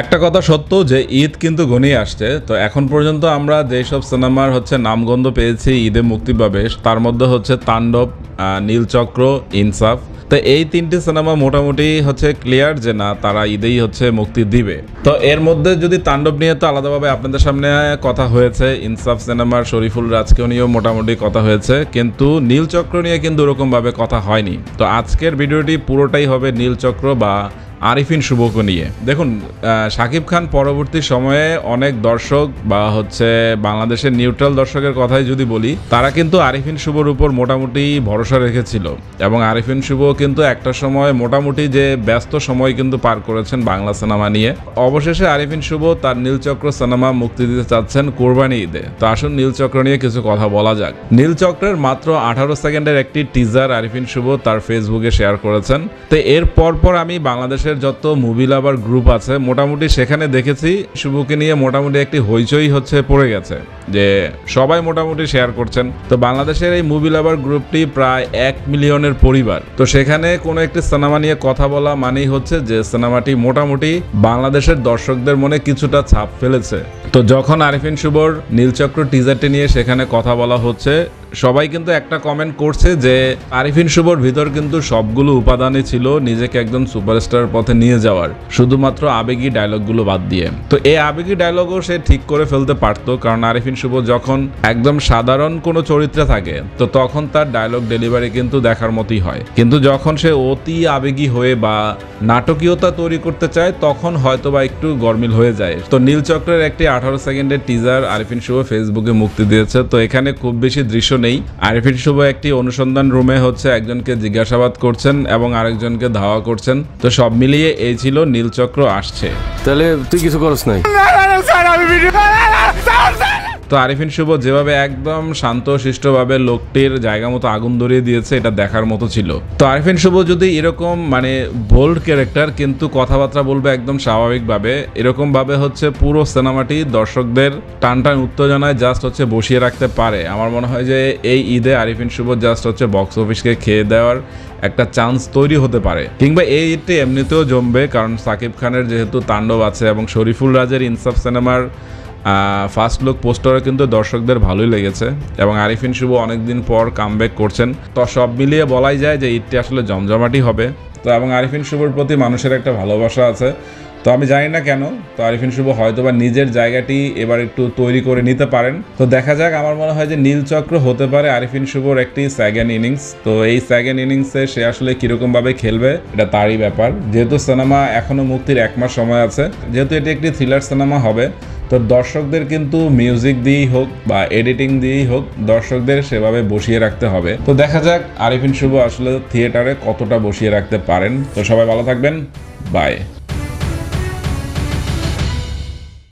একটা কথা সত্য যে ঈদ কিন্তু ঘনিয়ে আসছে। তো এখন পর্যন্ত আমরা যেসব সিনেমার নামগন্ধ পেয়েছি ঈদে মুক্তি পাবে, তার মধ্যে তাণ্ডব, নীলচক্র, ইনসাফ। তো এই তিনটি সিনেমা মোটামুটি ক্লিয়ার যে না, তারা ঈদেই মুক্তি দিবে। তো এর মধ্যে যদি তাণ্ডব নিয়ে তো আলাদাভাবে আপনাদের সামনে কথা হয়েছে, ইনসাফ সিনেমার শরীফুল রাজকেও নিয়েও মোটামুটি কথা হয়েছে, কিন্তু নীলচক্র নিয়ে কিন্তু ওরকমভাবে কথা হয়নি। তো আজকের ভিডিওটি পুরোটাই হবে নীলচক্র বা আরিফিন শুভকে নিয়ে। দেখুন, শাকিব খান পরবর্তী সময়ে অনেক দর্শক বা বাংলাদেশের নিউট্রাল দর্শকের কথাই যদি বলি, তারা কিন্তু আরিফিন শুভর উপর মোটামুটি ভরসা রেখেছিল এবং আরিফিন শুভ কিন্তু একটা সময় মোটামুটি যে ব্যস্ত সময় কিন্তু পার করেছেন বাংলা সিনেমা নিয়ে। অবশেষে আরিফিন শুভ তার নীলচক্র সিনেমা মুক্তি দিতে চাচ্ছেন কোরবানি ঈদে। তো আসুন নীলচক্র নিয়ে কিছু কথা বলা যাক। নীলচক্রের মাত্র 18 সেকেন্ডের একটি টিজার আরিফিন শুভ তার ফেসবুকে শেয়ার করেছেন। তো এর পরপর আমি বাংলাদেশের যত মুভি লাভার গ্রুপ আছে মোটামুটি সেখানে দেখেছি শুভকে নিয়ে মোটামুটি একটি হইচই পড়ে গেছে, যে সবাই মোটামুটি শেয়ার করছেন। তো বাংলাদেশের এই মুভি লাভার গ্রুপটি প্রায় 1 মিলিয়নের পরিবার। তো সেখানে কোনো একটি সিনেমা নিয়ে কথা বলা মানেই যে সিনেমাটি মোটামুটি বাংলাদেশের দর্শকদের মনে কিছুটা ছাপ ফেলেছে। তো যখন আরিফিন শুভর নীলচক্র টিজারটি নিয়ে সেখানে কথা বলা হচ্ছে, সবাই কিন্তু একটা কমেন্ট করছে যে আরিফিন শুভর ভিতর কিন্তু সবগুলো উপাদানই ছিল নিজেকে একদম সুপারস্টার পথে নিয়ে যাওয়ার, শুধুমাত্র আবেগী ডায়লগগুলো বাদ দিয়ে। তো এই আবেগী ডায়লগও সে ঠিক করে ফেলতে পারতো, কারণ আরিফিন শুভ যখন একদম সাধারণ কোনো চরিত্রে থাকে তো তখন তার ডায়লগ ডেলিভারি কিন্তু দেখার মতোই হয়, কিন্তু যখন সে অতি আবেগী হয়ে বা নাটকীয়তা তৈরি করতে চায় তখন হয়তো বা একটু গরমিল হয়ে যায়। তো নীলচক্রের একটি 18 সেকেন্ডের টিজার আরিফিন শুভ ফেসবুকে মুক্তি দিয়েছে। তো এখানে খুব বেশি দৃশ্য নেই। আরিফিন শুভ একটি অনুসন্ধান রুমে একজনকে জিজ্ঞাসাবাদ করছেন এবং আরেকজনকে ধাওয়া করছেন। তো সব মিলিয়ে এই ছিল নীলচক্র আসছে। তাহলে তুই কিছু করছ নাই? তো আরিফিন শুভ যেভাবে একদম শান্ত শিষ্টভাবে লোকটির জায়গা মতো আগুন ধরিয়ে দিয়েছে, এটা দেখার মতো ছিল। তো আরিফিন শুভ যদি এরকম বোল্ড ক্যারেক্টার কিন্তু কথাবার্তা বলবে একদম স্বাভাবিকভাবে, এরকম ভাবে পুরো সিনেমাটি দর্শকদের টান টান উত্তেজনায় জাস্ট বসিয়ে রাখতে পারে। আমার মনে হয় যে এই ঈদে আরিফিন শুভ জাস্ট বক্স অফিসকে খেয়ে দেওয়ার একটা চান্স তৈরি হতে পারে, কিংবা এই ঈদটি এমনিতেও জমবে, কারণ সাকিব খানের যেহেতু তাণ্ডব আছে এবং শরীফুল রাজের ইনসাফ সিনেমার ফার্স্ট লুক পোস্টারে কিন্তু দর্শকদের ভালোই লেগেছে এবং আরিফিন শুভ অনেকদিন পর কামব্যাক করছেন। তো সব মিলিয়ে বলাই যায় যে ঈদটি আসলে জমজমাটি হবে। তো এবং আরিফিন শুভর প্রতি মানুষের একটা ভালোবাসা আছে। তো আমি জানি না কেন, তো আরিফিন শুভ হয়তো বা নিজের জায়গাটি এবার একটু তৈরি করে নিতে পারেন। তো দেখা যাক। আমার মনে হয় যে নীলচক্র হতে পারে আরিফিন শুভর একটি সেকেন্ড ইনিংস। তো এই সেকেন্ড ইনিংসে সে আসলে কীরকমভাবে খেলবে এটা তারই ব্যাপার। যেহেতু সিনেমা এখনও মুক্তির 1 মাস সময় আছে, যেহেতু এটি একটি থ্রিলার সিনেমা হবে, তো দর্শকদের কিন্তু মিউজিক দিয়েই হোক বা এডিটিং দিয়েই হোক দর্শকদের সেভাবে বসিয়ে রাখতে হবে। তো দেখা যাক আরিফিন শুভ আসলে থিয়েটারে কতটা বসিয়ে রাখতে পারেন। তো সবাই ভালো থাকবেন, বাই।